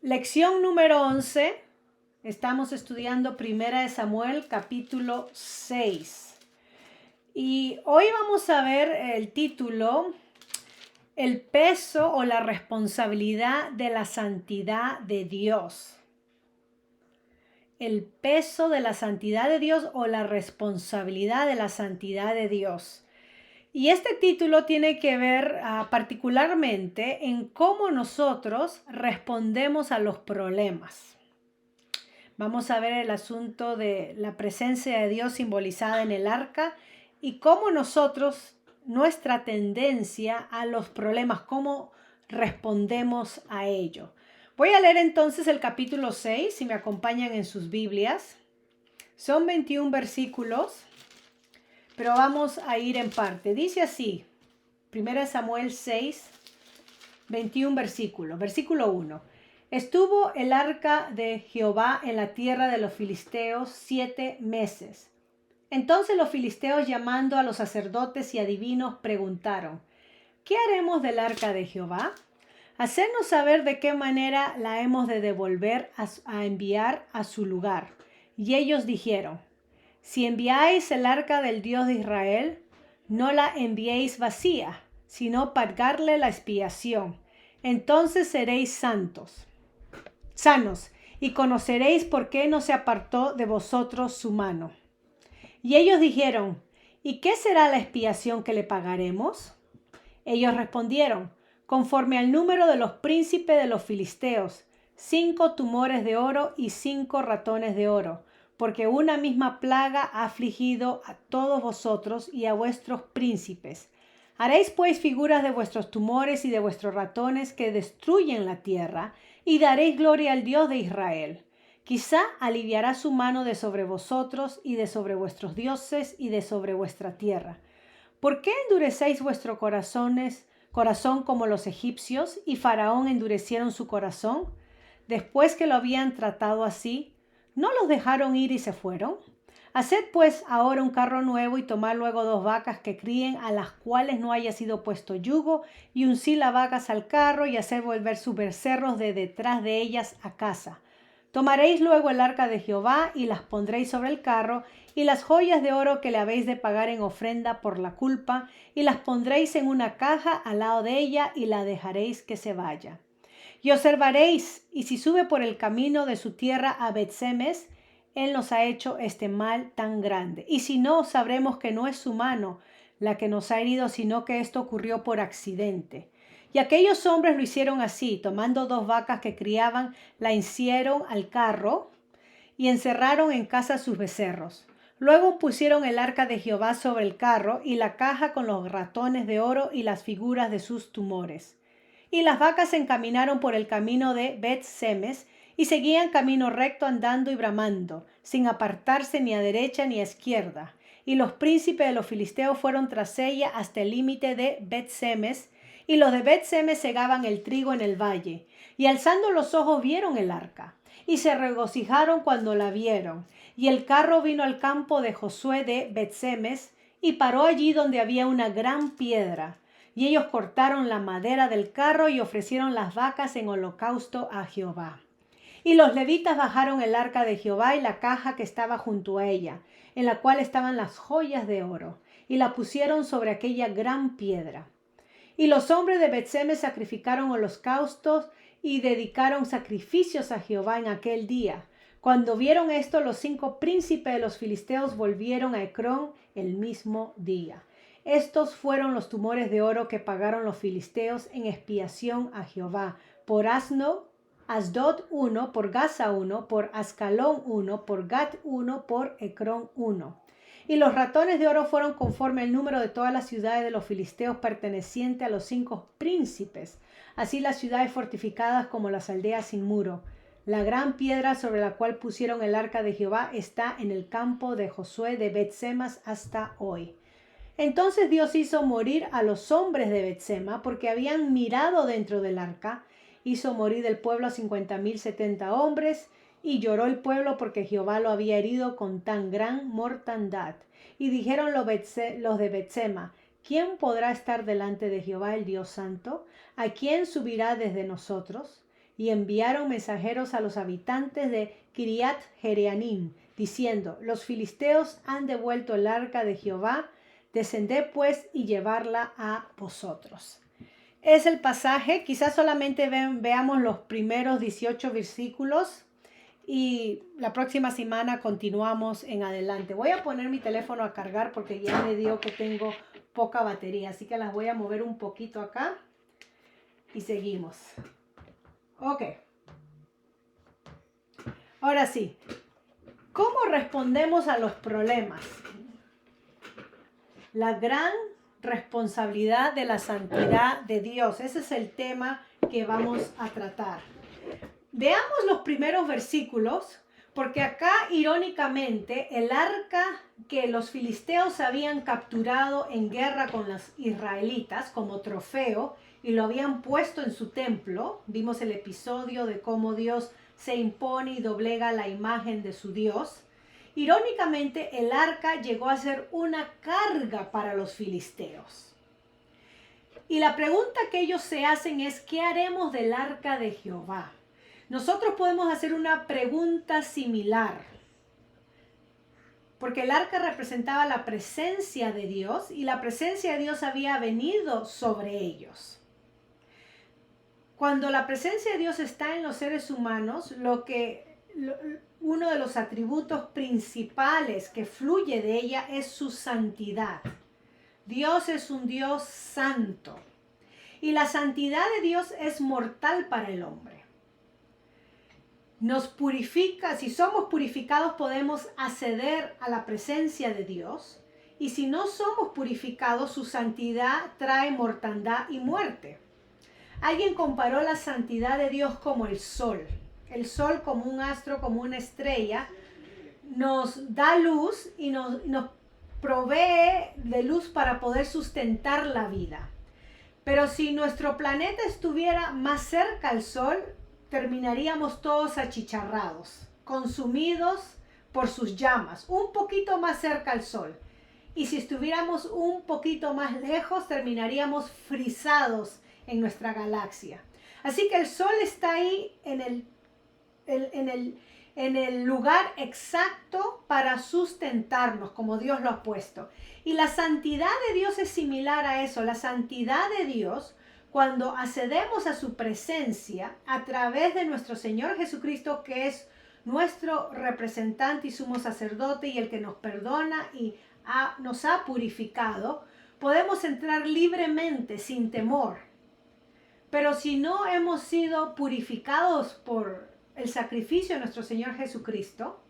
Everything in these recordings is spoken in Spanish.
Lección número 11. Estamos estudiando Primera de Samuel, capítulo 6. Y hoy vamos a ver el título, el peso o la responsabilidad de la santidad de Dios. El peso de la santidad de Dios o la responsabilidad de la santidad de Dios. Y este título tiene que ver particularmente en cómo nosotros respondemos a los problemas. Vamos a ver el asunto de la presencia de Dios simbolizada en el arca y cómo nosotros, nuestra tendencia a los problemas, cómo respondemos a ello. Voy a leer entonces el capítulo 6, si me acompañan en sus Biblias. Son 21 versículos. Pero vamos a ir en parte. Dice así, 1 Samuel 6, 21 versículos. Versículo 1. Estuvo el arca de Jehová en la tierra de los filisteos 7 meses. Entonces los filisteos, llamando a los sacerdotes y adivinos, preguntaron: ¿qué haremos del arca de Jehová? Hacernos saber de qué manera la hemos de devolver a enviar a su lugar. Y ellos dijeron: si enviáis el arca del Dios de Israel, no la enviéis vacía, sino pagarle la expiación. Entonces seréis sanos, y conoceréis por qué no se apartó de vosotros su mano. Y ellos dijeron: ¿y qué será la expiación que le pagaremos? Ellos respondieron: conforme al número de los príncipes de los filisteos, 5 tumores de oro y 5 ratones de oro. Porque una misma plaga ha afligido a todos vosotros y a vuestros príncipes. Haréis pues figuras de vuestros tumores y de vuestros ratones que destruyen la tierra, y daréis gloria al Dios de Israel. Quizá aliviará su mano de sobre vosotros y de sobre vuestros dioses y de sobre vuestra tierra. ¿Por qué endurecéis vuestro corazón como los egipcios, y Faraón endurecieron su corazón? Después que lo habían tratado así, ¿no los dejaron ir y se fueron? Haced pues ahora un carro nuevo y tomad luego 2 vacas que críen, a las cuales no haya sido puesto yugo, y uncid las vacas al carro y haced volver sus becerros de detrás de ellas a casa. Tomaréis luego el arca de Jehová y las pondréis sobre el carro, y las joyas de oro que le habéis de pagar en ofrenda por la culpa, y las pondréis en una caja al lado de ella, y la dejaréis que se vaya. Y observaréis, y si sube por el camino de su tierra a Bet-Semes, él nos ha hecho este mal tan grande. Y si no, sabremos que no es su mano la que nos ha herido, sino que esto ocurrió por accidente. Y aquellos hombres lo hicieron así, tomando 2 vacas que criaban, la hicieron al carro y encerraron en casa sus becerros. Luego pusieron el arca de Jehová sobre el carro y la caja con los ratones de oro y las figuras de sus tumores. Y las vacas se encaminaron por el camino de Bet-Semes y seguían camino recto andando y bramando, sin apartarse ni a derecha ni a izquierda. Y los príncipes de los filisteos fueron tras ella hasta el límite de Bet-Semes, y los de Bet-Semes segaban el trigo en el valle. Y alzando los ojos vieron el arca, y se regocijaron cuando la vieron. Y el carro vino al campo de Josué de Bet-Semes, y paró allí donde había una gran piedra. Y ellos cortaron la madera del carro y ofrecieron las vacas en holocausto a Jehová. Y los levitas bajaron el arca de Jehová y la caja que estaba junto a ella, en la cual estaban las joyas de oro, y la pusieron sobre aquella gran piedra. Y los hombres de Bet-Semes sacrificaron holocaustos y dedicaron sacrificios a Jehová en aquel día. Cuando vieron esto, los 5 príncipes de los filisteos volvieron a Ecrón el mismo día. Estos fueron los tumores de oro que pagaron los filisteos en expiación a Jehová, por Asdod 1, por Gaza 1, por Ascalón 1, por Gat 1, por Ecrón 1. Y los ratones de oro fueron conforme al número de todas las ciudades de los filisteos perteneciente a los 5 príncipes, así las ciudades fortificadas como las aldeas sin muro. La gran piedra sobre la cual pusieron el arca de Jehová está en el campo de Josué de Bet-Semes hasta hoy. Entonces Dios hizo morir a los hombres de Bet-Sema porque habían mirado dentro del arca. Hizo morir del pueblo a 50,070 hombres, y lloró el pueblo porque Jehová lo había herido con tan gran mortandad. Y dijeron los de Bet-Sema: ¿quién podrá estar delante de Jehová el Dios Santo? ¿A quién subirá desde nosotros? y enviaron mensajeros a los habitantes de Kiriat Jereanim, diciendo: los filisteos han devuelto el arca de Jehová, descended pues y llevarla a vosotros. Es el pasaje, quizás solamente veamos los primeros 18 versículos y la próxima semana continuamos en adelante. Voy a poner mi teléfono a cargar porque ya me dio que tengo poca batería, así que las voy a mover un poquito acá y seguimos. Ok. Ahora sí, ¿cómo respondemos a los problemas? La gran responsabilidad de la santidad de Dios. Ese es el tema que vamos a tratar. Veamos los primeros versículos, porque acá irónicamente el arca que los filisteos habían capturado en guerra con los israelitas como trofeo y lo habían puesto en su templo, vimos el episodio de cómo Dios se impone y doblega la imagen de su Dios. Irónicamente, el arca llegó a ser una carga para los filisteos. Y la pregunta que ellos se hacen es: ¿qué haremos del arca de Jehová? Nosotros podemos hacer una pregunta similar, porque el arca representaba la presencia de Dios y la presencia de Dios había venido sobre ellos. Cuando la presencia de Dios está en los seres humanos, uno de los atributos principales que fluye de ella es su santidad. Dios es un Dios santo y la santidad de Dios es mortal para el hombre. Nos purifica, si somos purificados podemos acceder a la presencia de Dios, y si no somos purificados, su santidad trae mortandad y muerte. Alguien comparó la santidad de Dios como el sol. El sol, como un astro, como una estrella, nos da luz y nos provee de luz para poder sustentar la vida. Pero si nuestro planeta estuviera más cerca al sol, terminaríamos todos achicharrados, consumidos por sus llamas, un poquito más cerca al sol. Y si estuviéramos un poquito más lejos, terminaríamos frisados en nuestra galaxia. Así que el sol está ahí en el lugar exacto para sustentarnos, como Dios lo ha puesto. Y la santidad de Dios es similar a eso. La santidad de Dios, cuando accedemos a su presencia a través de nuestro Señor Jesucristo, que es nuestro representante y sumo sacerdote y el que nos perdona y nos ha purificado, podemos entrar libremente, sin temor. Pero si no hemos sido purificados por el sacrificio de nuestro Señor Jesucristo,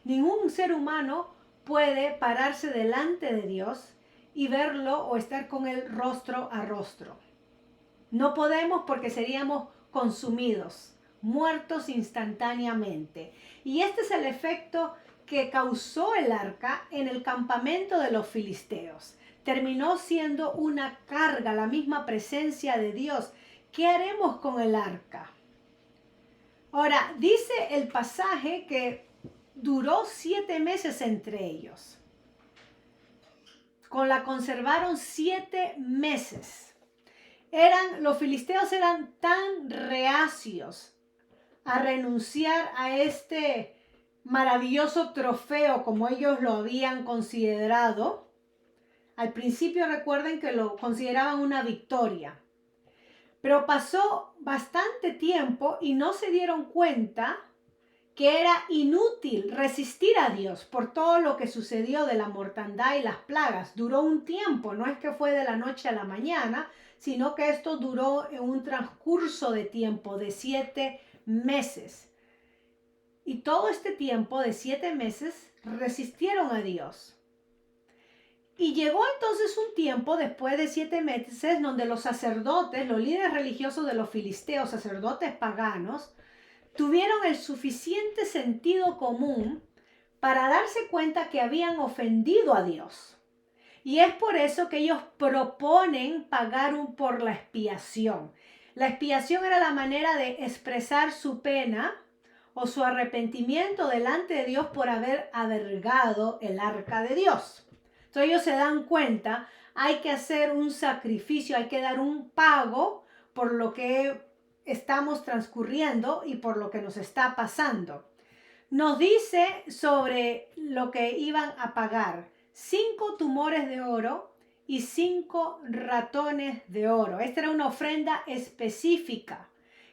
ningún ser humano puede pararse delante de Dios y verlo o estar con él rostro a rostro. No podemos, porque seríamos consumidos, muertos instantáneamente. Y este es el efecto que causó el arca en el campamento de los filisteos. Terminó siendo una carga, la misma presencia de Dios. ¿Qué haremos con el arca? Ahora, dice el pasaje que duró 7 meses entre ellos. La conservaron 7 meses. Los filisteos eran tan reacios a renunciar a este maravilloso trofeo como ellos lo habían considerado. Al principio recuerden que lo consideraban una victoria. Pero pasó bastante tiempo y no se dieron cuenta que era inútil resistir a Dios por todo lo que sucedió de la mortandad y las plagas. Duró un tiempo, no es que fue de la noche a la mañana, sino que esto duró en un transcurso de tiempo de 7 meses. Y todo este tiempo de 7 meses resistieron a Dios. Y llegó entonces un tiempo después de 7 meses donde los sacerdotes, los líderes religiosos de los filisteos, sacerdotes paganos, tuvieron el suficiente sentido común para darse cuenta que habían ofendido a Dios. Y es por eso que ellos proponen pagar por la expiación. La expiación era la manera de expresar su pena o su arrepentimiento delante de Dios por haber albergado el arca de Dios. Entonces ellos se dan cuenta, hay que hacer un sacrificio, hay que dar un pago por lo que estamos transcurriendo y por lo que nos está pasando. Nos dice sobre lo que iban a pagar: 5 tumores de oro y 5 ratones de oro. Esta era una ofrenda específica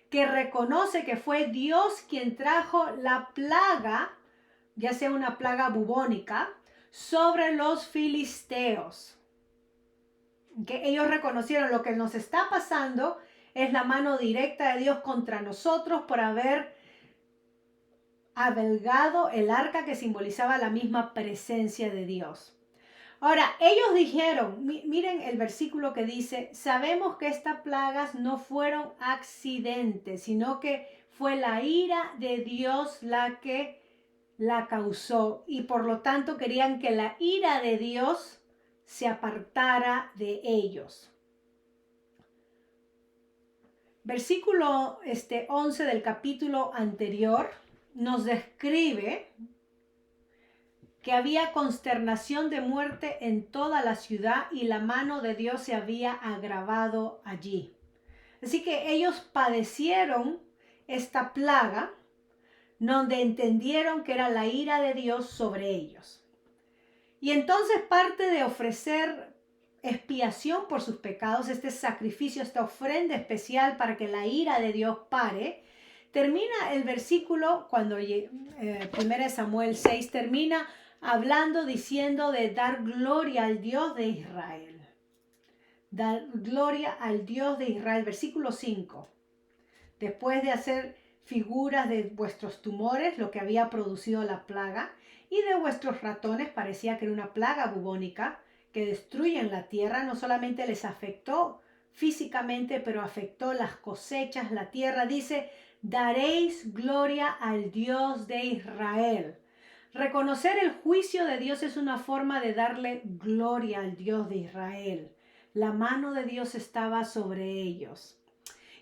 que reconoce que fue Dios quien trajo la plaga, ya sea una plaga bubónica, sobre los filisteos. Que ellos reconocieron lo que nos está pasando es la mano directa de Dios contra nosotros por haber avelgado el arca que simbolizaba la misma presencia de Dios. Ahora, ellos dijeron, miren el versículo que dice: sabemos que estas plagas no fueron accidentes, sino que fue la ira de Dios la que la causó, y por lo tanto querían que la ira de Dios se apartara de ellos. Versículo 11 del capítulo anterior nos describe que había consternación de muerte en toda la ciudad y la mano de Dios se había agravado allí. Así que ellos padecieron esta plaga, donde entendieron que era la ira de Dios sobre ellos. Y entonces, parte de ofrecer expiación por sus pecados, este sacrificio, esta ofrenda especial para que la ira de Dios pare, termina el versículo, cuando 1 Samuel 6 termina hablando, diciendo de dar gloria al Dios de Israel. Dar gloria al Dios de Israel. Versículo 5. Después de hacer figuras de vuestros tumores, lo que había producido la plaga, y de vuestros ratones, parecía que era una plaga bubónica que destruyen la tierra, no solamente les afectó físicamente, pero afectó las cosechas, la tierra. Dice: daréis gloria al Dios de Israel. Reconocer el juicio de Dios es una forma de darle gloria al Dios de Israel. La mano de Dios estaba sobre ellos.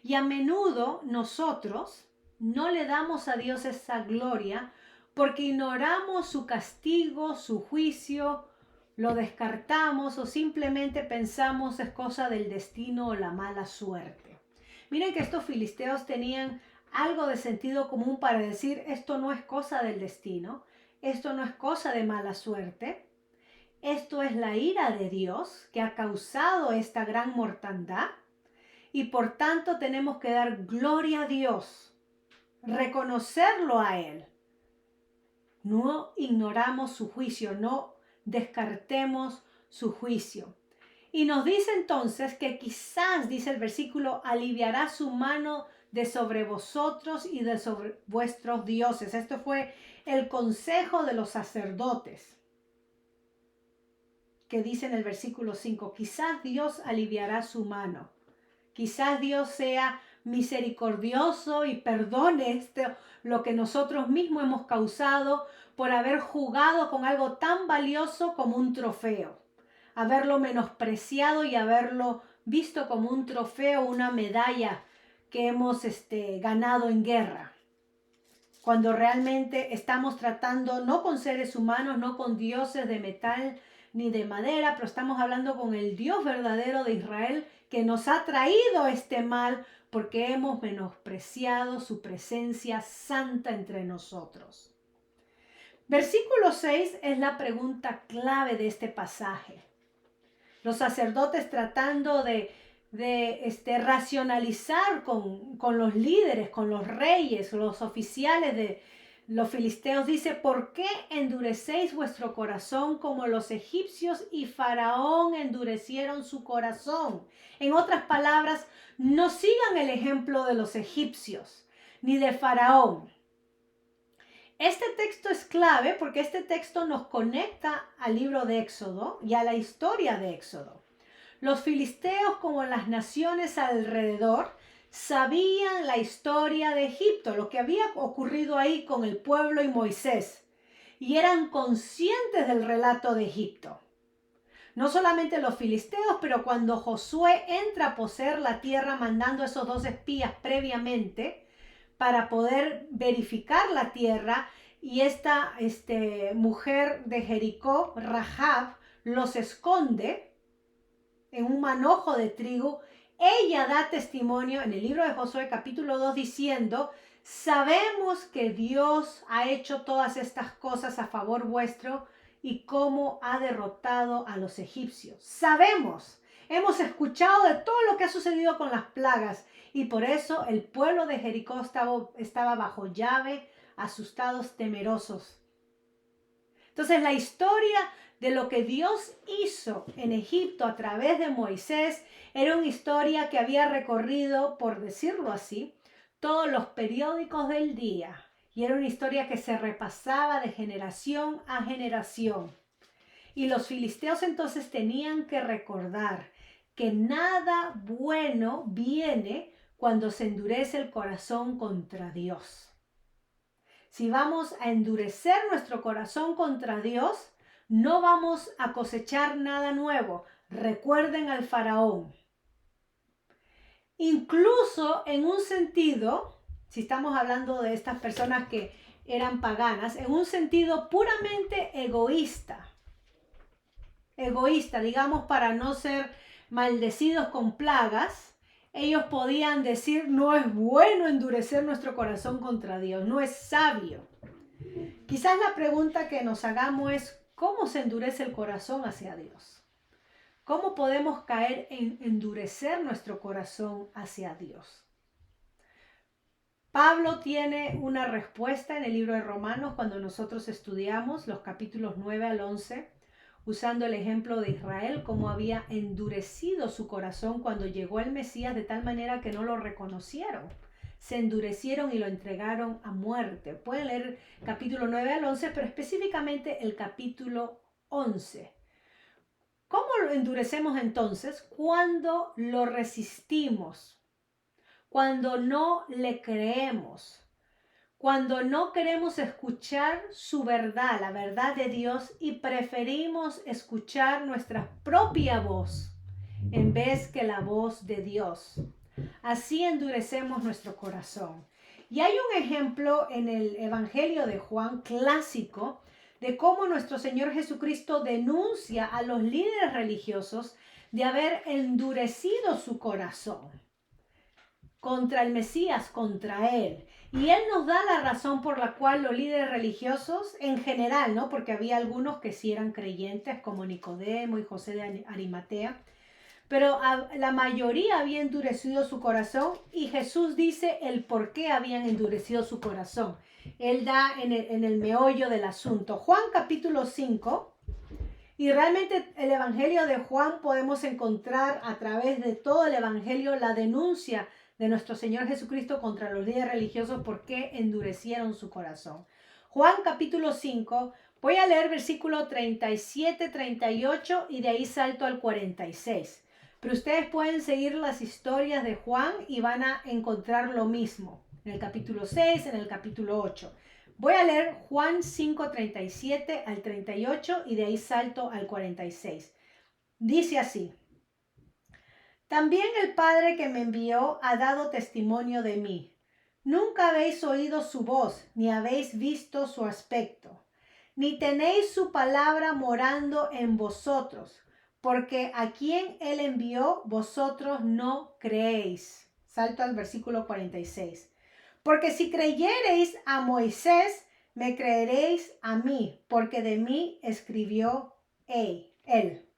Y a menudo nosotros no le damos a Dios esa gloria porque ignoramos su castigo, su juicio, lo descartamos o simplemente pensamos es cosa del destino o la mala suerte. Miren que estos filisteos tenían algo de sentido común para decir: esto no es cosa del destino, esto no es cosa de mala suerte, esto es la ira de Dios que ha causado esta gran mortandad y por tanto tenemos que dar gloria a Dios, reconocerlo a Él. No ignoramos su juicio, no descartemos su juicio. Y nos dice entonces que quizás, dice el versículo, aliviará su mano de sobre vosotros y de sobre vuestros dioses. Esto fue el consejo de los sacerdotes, que dice en el versículo 5, quizás Dios aliviará su mano. Quizás Dios sea misericordioso y perdone lo que nosotros mismos hemos causado por haber jugado con algo tan valioso como un trofeo, haberlo menospreciado y haberlo visto como un trofeo, una medalla que hemos ganado en guerra, cuando realmente estamos tratando no con seres humanos, no con dioses de metal ni de madera, pero estamos hablando con el Dios verdadero de Israel, que nos ha traído este mal porque hemos menospreciado su presencia santa entre nosotros. Versículo 6 es la pregunta clave de este pasaje. Los sacerdotes tratando de racionalizar con los líderes, con los reyes, los oficiales de los filisteos, dice: ¿por qué endurecéis vuestro corazón como los egipcios y Faraón endurecieron su corazón? En otras palabras, no sigan el ejemplo de los egipcios ni de Faraón. Este texto es clave porque este texto nos conecta al libro de Éxodo y a la historia de Éxodo. Los filisteos, como las naciones alrededor, sabían la historia de Egipto, lo que había ocurrido ahí con el pueblo y Moisés, y eran conscientes del relato de Egipto. No solamente los filisteos, pero cuando Josué entra a poseer la tierra mandando a esos 2 espías previamente para poder verificar la tierra, y esta mujer de Jericó, Rahab, los esconde en un manojo de trigo, ella da testimonio en el libro de Josué capítulo 2 diciendo: sabemos que Dios ha hecho todas estas cosas a favor vuestro y cómo ha derrotado a los egipcios. Sabemos, hemos escuchado de todo lo que ha sucedido con las plagas y por eso el pueblo de Jericó estaba bajo llave, asustados, temerosos. Entonces la historia de lo que Dios hizo en Egipto a través de Moisés era una historia que había recorrido, por decirlo así, todos los periódicos del día. Y era una historia que se repasaba de generación a generación. Y los filisteos entonces tenían que recordar que nada bueno viene cuando se endurece el corazón contra Dios. Si vamos a endurecer nuestro corazón contra Dios, no vamos a cosechar nada nuevo. Recuerden al faraón. Incluso en un sentido, si estamos hablando de estas personas que eran paganas, en un sentido puramente egoísta. Egoísta, digamos, para no ser maldecidos con plagas, ellos podían decir: no es bueno endurecer nuestro corazón contra Dios, no es sabio. Quizás la pregunta que nos hagamos es: ¿cómo se endurece el corazón hacia Dios? ¿Cómo podemos caer en endurecer nuestro corazón hacia Dios? Pablo tiene una respuesta en el libro de Romanos cuando nosotros estudiamos los capítulos 9 al 11, usando el ejemplo de Israel, cómo había endurecido su corazón cuando llegó el Mesías de tal manera que no lo reconocieron. Se endurecieron y lo entregaron a muerte. Pueden leer capítulo 9 al 11, pero específicamente el capítulo 11. ¿Cómo lo endurecemos entonces? Cuando lo resistimos, cuando no le creemos, cuando no queremos escuchar su verdad, la verdad de Dios, y preferimos escuchar nuestra propia voz en vez que la voz de Dios. Así endurecemos nuestro corazón. Y hay un ejemplo en el Evangelio de Juan clásico de cómo nuestro Señor Jesucristo denuncia a los líderes religiosos de haber endurecido su corazón contra el Mesías, contra Él. Y Él nos da la razón por la cual los líderes religiosos, en general, ¿no? Porque había algunos que sí eran creyentes, como Nicodemo y José de Arimatea, pero la mayoría había endurecido su corazón y Jesús dice el por qué habían endurecido su corazón. Él da en el meollo del asunto. Juan capítulo 5, y realmente el Evangelio de Juan podemos encontrar a través de todo el Evangelio la denuncia de nuestro Señor Jesucristo contra los líderes religiosos porque endurecieron su corazón. Juan capítulo 5, voy a leer versículo 37, 38 y de ahí salto al 46. Pero ustedes pueden seguir las historias de Juan y van a encontrar lo mismo en el capítulo 6, en el capítulo 8. Voy a leer Juan 5, 37 al 38 y de ahí salto al 46. Dice así: también el Padre que me envió ha dado testimonio de mí. Nunca habéis oído su voz, ni habéis visto su aspecto, ni tenéis su palabra morando en vosotros, porque a quien Él envió, vosotros no creéis. Salto al versículo 46. Porque si creyereis a Moisés, me creeréis a mí, porque de mí escribió él.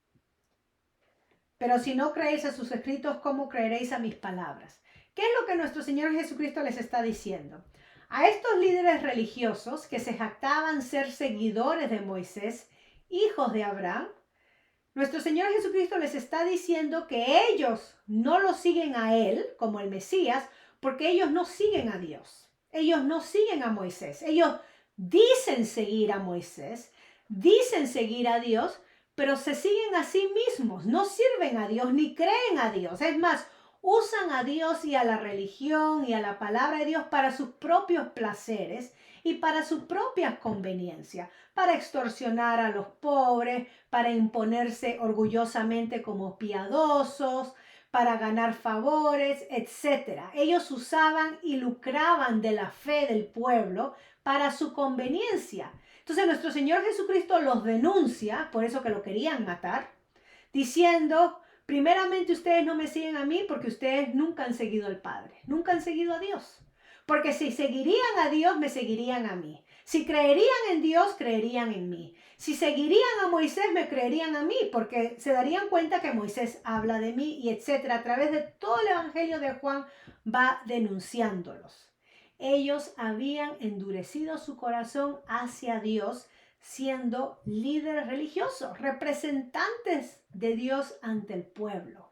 Pero si no creéis a sus escritos, ¿cómo creeréis a mis palabras? ¿Qué es lo que nuestro Señor Jesucristo les está diciendo? A estos líderes religiosos que se jactaban ser seguidores de Moisés, hijos de Abraham, nuestro Señor Jesucristo les está diciendo que ellos no lo siguen a Él como el Mesías porque ellos no siguen a Dios. Ellos no siguen a Moisés. Ellos dicen seguir a Moisés, dicen seguir a Dios, pero se siguen a sí mismos. No sirven a Dios ni creen a Dios. Es más, usan a Dios y a la religión y a la palabra de Dios para sus propios placeres y para su propia conveniencia, para extorsionar a los pobres, para imponerse orgullosamente como piadosos, para ganar favores, etc. Ellos usaban y lucraban de la fe del pueblo para su conveniencia. Entonces nuestro Señor Jesucristo los denuncia, por eso que lo querían matar, diciendo: Primeramente, ustedes no me siguen a mí porque ustedes nunca han seguido al Padre, nunca han seguido a Dios. Porque si seguirían a Dios, me seguirían a mí. Si creerían en Dios, creerían en mí. Si seguirían a Moisés, me creerían a mí, porque se darían cuenta que Moisés habla de mí y etcétera. A través de todo el Evangelio de Juan va denunciándolos. Ellos habían endurecido su corazón hacia Dios, siendo líderes religiosos, representantes de Dios ante el pueblo.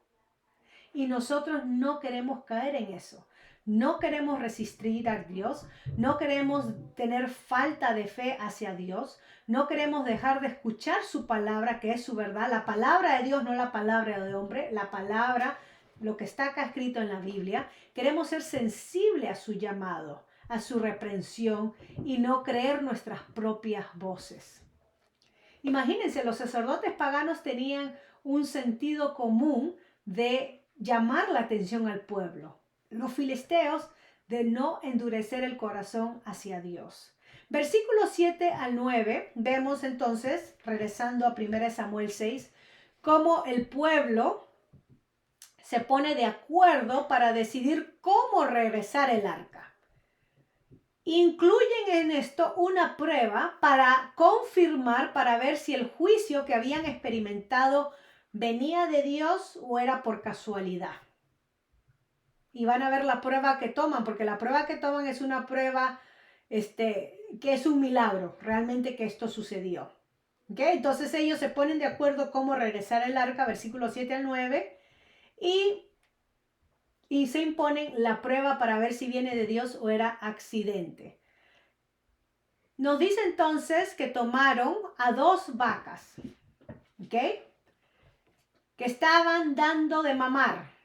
Y nosotros no queremos caer en eso. No queremos resistir a Dios, no queremos tener falta de fe hacia Dios, no queremos dejar de escuchar su palabra, que es su verdad, la palabra de Dios, no la palabra de hombre, la palabra, lo que está acá escrito en la Biblia. Queremos ser sensibles a su llamado, a su reprensión y no creer nuestras propias voces. Imagínense, los sacerdotes paganos tenían un sentido común de llamar la atención al pueblo. Los filisteos de no endurecer el corazón hacia Dios. Versículos 7 al 9, vemos entonces, regresando a 1 Samuel 6, cómo el pueblo se pone de acuerdo para decidir cómo regresar el arca. Incluyen en esto una prueba para confirmar, para ver si el juicio que habían experimentado venía de Dios o era por casualidad. Y van a ver la prueba que toman, porque la prueba que toman es una prueba que es un milagro, realmente que esto sucedió. ¿Okay? Entonces ellos se ponen de acuerdo cómo regresar el arca, versículos 7 al 9, y se imponen la prueba para ver si viene de Dios o era accidente. Nos dice entonces que tomaron a 2 vacas, ¿ok? Que estaban dando de mamar,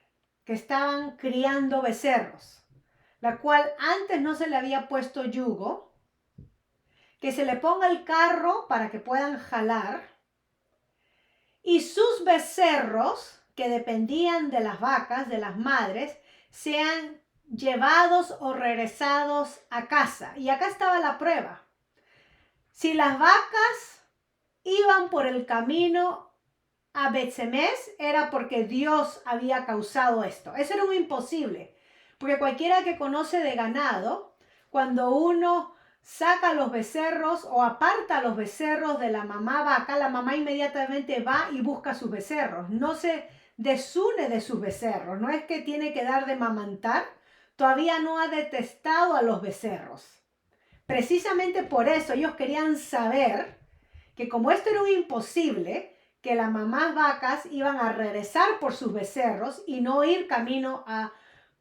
que estaban criando becerros, la cual antes no se le había puesto yugo, que se le ponga el carro para que puedan jalar, y sus becerros, que dependían de las vacas, de las madres, sean llevados o regresados a casa. Y acá estaba la prueba. Si las vacas iban por el camino a Bet-Semes, era porque Dios había causado esto. Eso era un imposible, porque cualquiera que conoce de ganado, cuando uno saca los becerros o aparta los becerros de la mamá vaca, la mamá inmediatamente va y busca sus becerros. No se desune de sus becerros. No es que tiene que dar de mamantar, todavía no ha detestado a los becerros. Precisamente por eso ellos querían saber que como esto era un imposible, que las mamás vacas iban a regresar por sus becerros y no ir camino a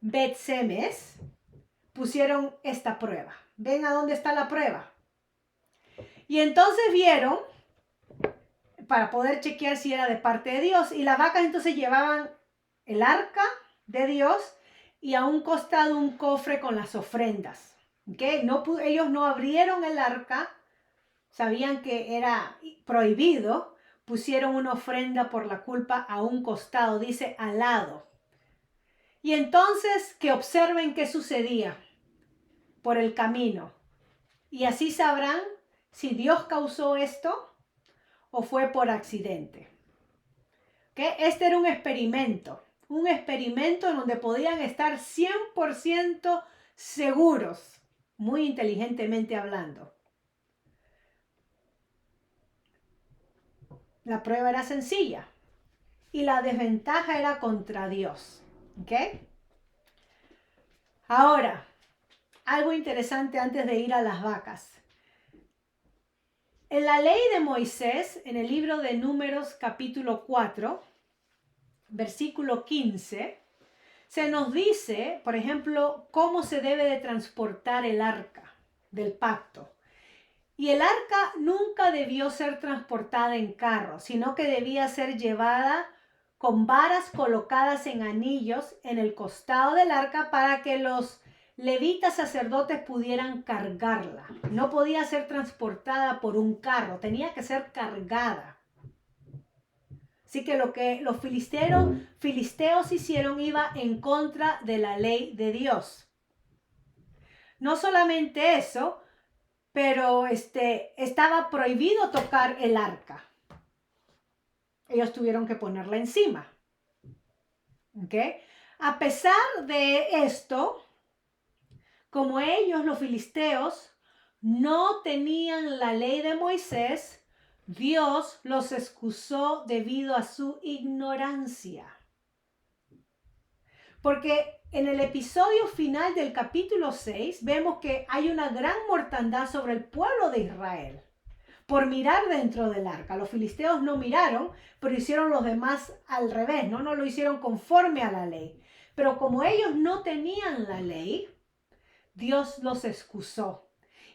Bet-Semes, pusieron esta prueba. ¿Ven a dónde está la prueba? Y entonces vieron, para poder chequear si era de parte de Dios, y las vacas entonces llevaban el arca de Dios y a un costado un cofre con las ofrendas. ¿Okay? Ellos no abrieron el arca, sabían que era prohibido, pusieron una ofrenda por la culpa a un costado, dice al lado. Y entonces que observen qué sucedía por el camino. Y así sabrán si Dios causó esto o fue por accidente. ¿Okay? Este era un experimento en donde podían estar 100% seguros, muy inteligentemente hablando. La prueba era sencilla y la desventaja era contra Dios. ¿Ok? Ahora, algo interesante antes de ir a las vacas. En la ley de Moisés, en el libro de Números capítulo 4, versículo 15, se nos dice, por ejemplo, cómo se debe de transportar el arca del pacto. Y el arca nunca debió ser transportada en carro, sino que debía ser llevada con varas colocadas en anillos en el costado del arca para que los levitas sacerdotes pudieran cargarla. No podía ser transportada por un carro, tenía que ser cargada. Así que lo que los filisteos hicieron iba en contra de la ley de Dios. No solamente eso, pero estaba prohibido tocar el arca. Ellos tuvieron que ponerla encima. ¿Ok? A pesar de esto, como ellos, los filisteos, no tenían la ley de Moisés, Dios los excusó debido a su ignorancia. Porque en el episodio final del capítulo 6 vemos que hay una gran mortandad sobre el pueblo de Israel por mirar dentro del arca. Los filisteos no miraron, pero hicieron los demás al revés, ¿no? No lo hicieron conforme a la ley. Pero como ellos no tenían la ley, Dios los excusó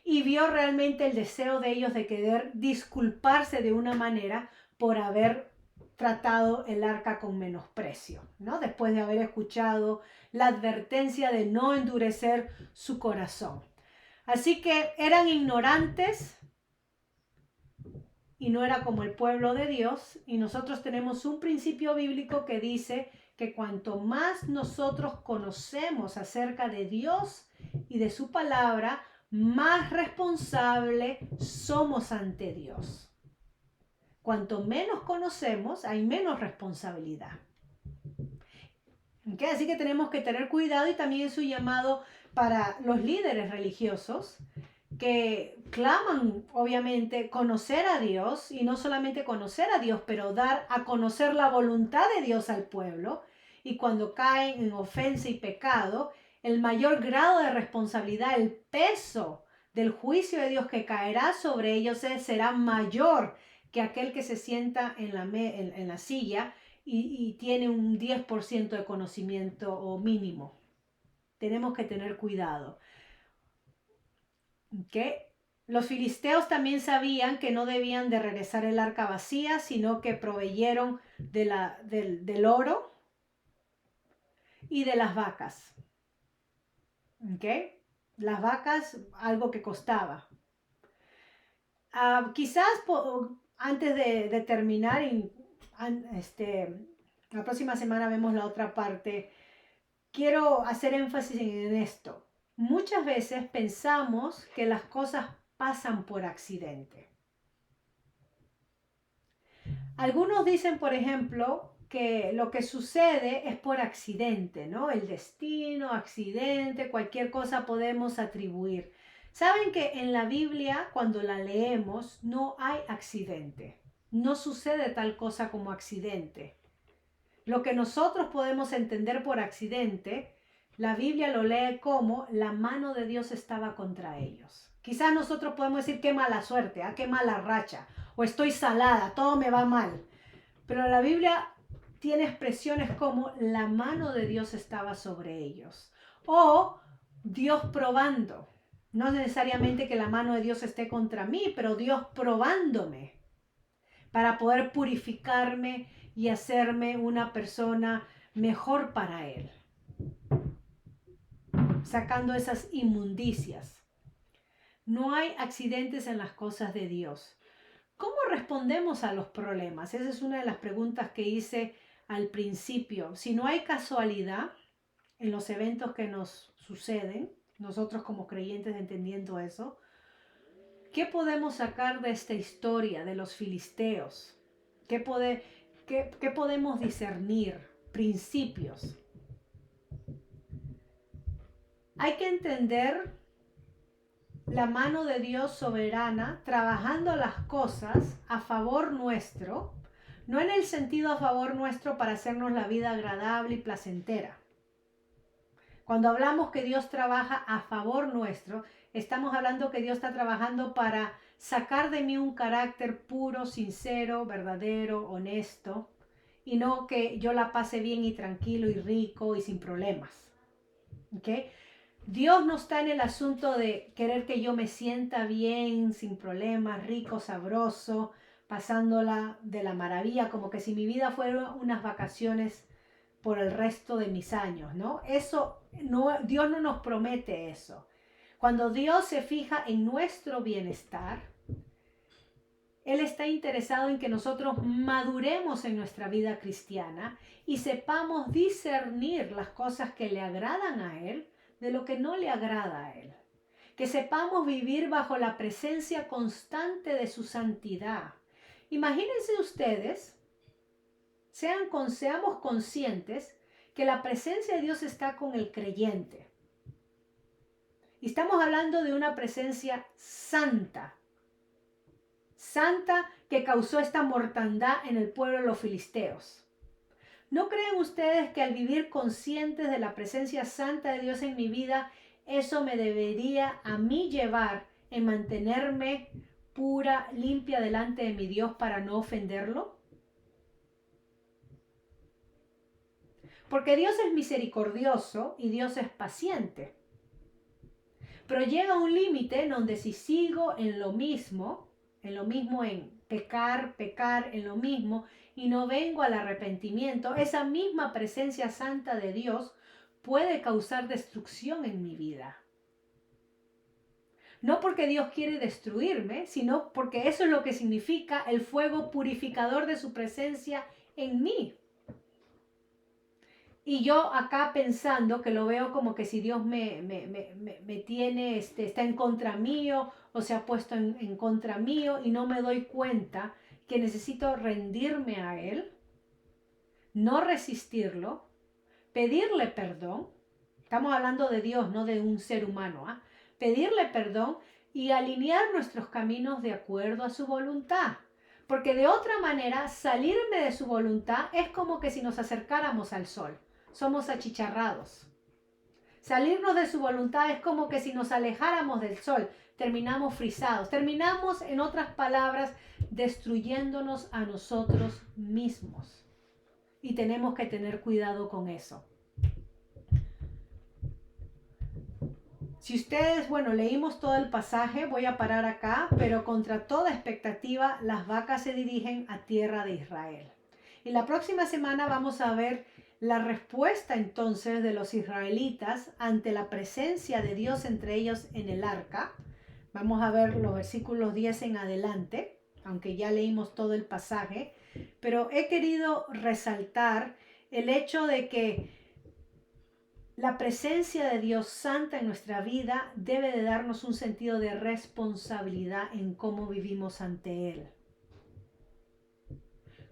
y vio realmente el deseo de ellos de querer disculparse de una manera por haber tratado el arca con menosprecio, ¿no? Después de haber escuchado la advertencia de no endurecer su corazón. Así que eran ignorantes y no era como el pueblo de Dios. Y nosotros tenemos un principio bíblico que dice que cuanto más nosotros conocemos acerca de Dios y de su palabra, más responsable somos ante Dios. Cuanto menos conocemos, hay menos responsabilidad. ¿Okay? Así que tenemos que tener cuidado, y también es un llamado para los líderes religiosos que claman, obviamente, conocer a Dios, y no solamente conocer a Dios, pero dar a conocer la voluntad de Dios al pueblo. Y cuando caen en ofensa y pecado, el mayor grado de responsabilidad, el peso del juicio de Dios que caerá sobre ellos será mayor que aquel que se sienta en la silla y tiene un 10% de conocimiento o mínimo. Tenemos que tener cuidado. ¿Okay? Los filisteos también sabían que no debían de regresar el arca vacía, sino que proveyeron del oro y de las vacas. ¿Okay? Las vacas, algo que costaba. Quizás antes de terminar, la próxima semana vemos la otra parte. Quiero hacer énfasis en esto. Muchas veces pensamos que las cosas pasan por accidente. Algunos dicen, por ejemplo, que lo que sucede es por accidente, ¿no? El destino, accidente, cualquier cosa podemos atribuir. Saben que en la Biblia, cuando la leemos, no hay accidente. No sucede tal cosa como accidente. Lo que nosotros podemos entender por accidente, la Biblia lo lee como la mano de Dios estaba contra ellos. Quizás nosotros podemos decir qué mala suerte, qué mala racha, o estoy salada, todo me va mal. Pero la Biblia tiene expresiones como la mano de Dios estaba sobre ellos, o Dios probando. No necesariamente que la mano de Dios esté contra mí, pero Dios probándome para poder purificarme y hacerme una persona mejor para Él, sacando esas inmundicias. No hay accidentes en las cosas de Dios. ¿Cómo respondemos a los problemas? Esa es una de las preguntas que hice al principio. Si no hay casualidad en los eventos que nos suceden, nosotros como creyentes entendiendo eso, ¿qué podemos sacar de esta historia de los filisteos? ¿Qué podemos discernir? Principios. Hay que entender la mano de Dios soberana trabajando las cosas a favor nuestro, no en el sentido a favor nuestro para hacernos la vida agradable y placentera. Cuando hablamos que Dios trabaja a favor nuestro, estamos hablando que Dios está trabajando para sacar de mí un carácter puro, sincero, verdadero, honesto, y no que yo la pase bien y tranquilo y rico y sin problemas. ¿Okay? Dios no está en el asunto de querer que yo me sienta bien, sin problemas, rico, sabroso, pasándola de la maravilla, como que si mi vida fuera unas vacaciones por el resto de mis años, ¿no? Eso no, Dios no nos promete eso. Cuando Dios se fija en nuestro bienestar, Él está interesado en que nosotros maduremos en nuestra vida cristiana y sepamos discernir las cosas que le agradan a Él de lo que no le agrada a Él. Que sepamos vivir bajo la presencia constante de su santidad. Imagínense ustedes, seamos conscientes que la presencia de Dios está con el creyente. Y estamos hablando de una presencia santa. Santa que causó esta mortandad en el pueblo de los filisteos. ¿No creen ustedes que al vivir conscientes de la presencia santa de Dios en mi vida, eso me debería a mí llevar en mantenerme pura, limpia delante de mi Dios para no ofenderlo? Porque Dios es misericordioso y Dios es paciente. Pero llega un límite en donde si sigo en lo mismo en pecar, en lo mismo, y no vengo al arrepentimiento, esa misma presencia santa de Dios puede causar destrucción en mi vida. No porque Dios quiere destruirme, sino porque eso es lo que significa el fuego purificador de su presencia en mí. Y yo acá pensando que lo veo como que si Dios me tiene, está en contra mío o se ha puesto en contra mío y no me doy cuenta que necesito rendirme a Él, no resistirlo, pedirle perdón. Estamos hablando de Dios, no de un ser humano. ¿Ah? Pedirle perdón y alinear nuestros caminos de acuerdo a su voluntad. Porque de otra manera, salirme de su voluntad es como que si nos acercáramos al sol. Somos achicharrados. Salirnos de su voluntad es como que si nos alejáramos del sol, terminamos frisados. Terminamos, en otras palabras, destruyéndonos a nosotros mismos. Y tenemos que tener cuidado con eso. Si ustedes, leímos todo el pasaje, voy a parar acá, pero contra toda expectativa, las vacas se dirigen a tierra de Israel. Y la próxima semana vamos a ver la respuesta entonces de los israelitas ante la presencia de Dios entre ellos en el arca. Vamos a ver los versículos 10 en adelante, aunque ya leímos todo el pasaje, pero he querido resaltar el hecho de que la presencia de Dios santa en nuestra vida debe de darnos un sentido de responsabilidad en cómo vivimos ante Él.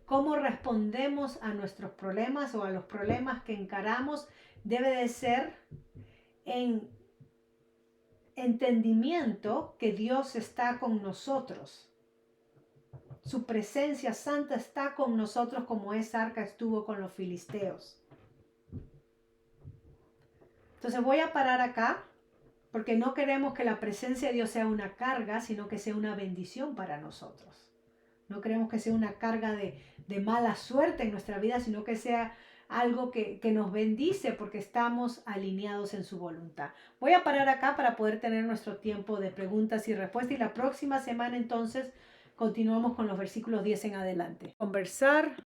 Cómo respondemos a nuestros problemas o a los problemas que encaramos debe de ser en entendimiento que Dios está con nosotros. Su presencia santa está con nosotros como esa arca estuvo con los filisteos. Entonces voy a parar acá porque no queremos que la presencia de Dios sea una carga, sino que sea una bendición para nosotros. No queremos que sea una carga de mala suerte en nuestra vida, sino que sea algo que nos bendice porque estamos alineados en su voluntad. Voy a parar acá para poder tener nuestro tiempo de preguntas y respuestas y la próxima semana entonces continuamos con los versículos 10 en adelante. Conversar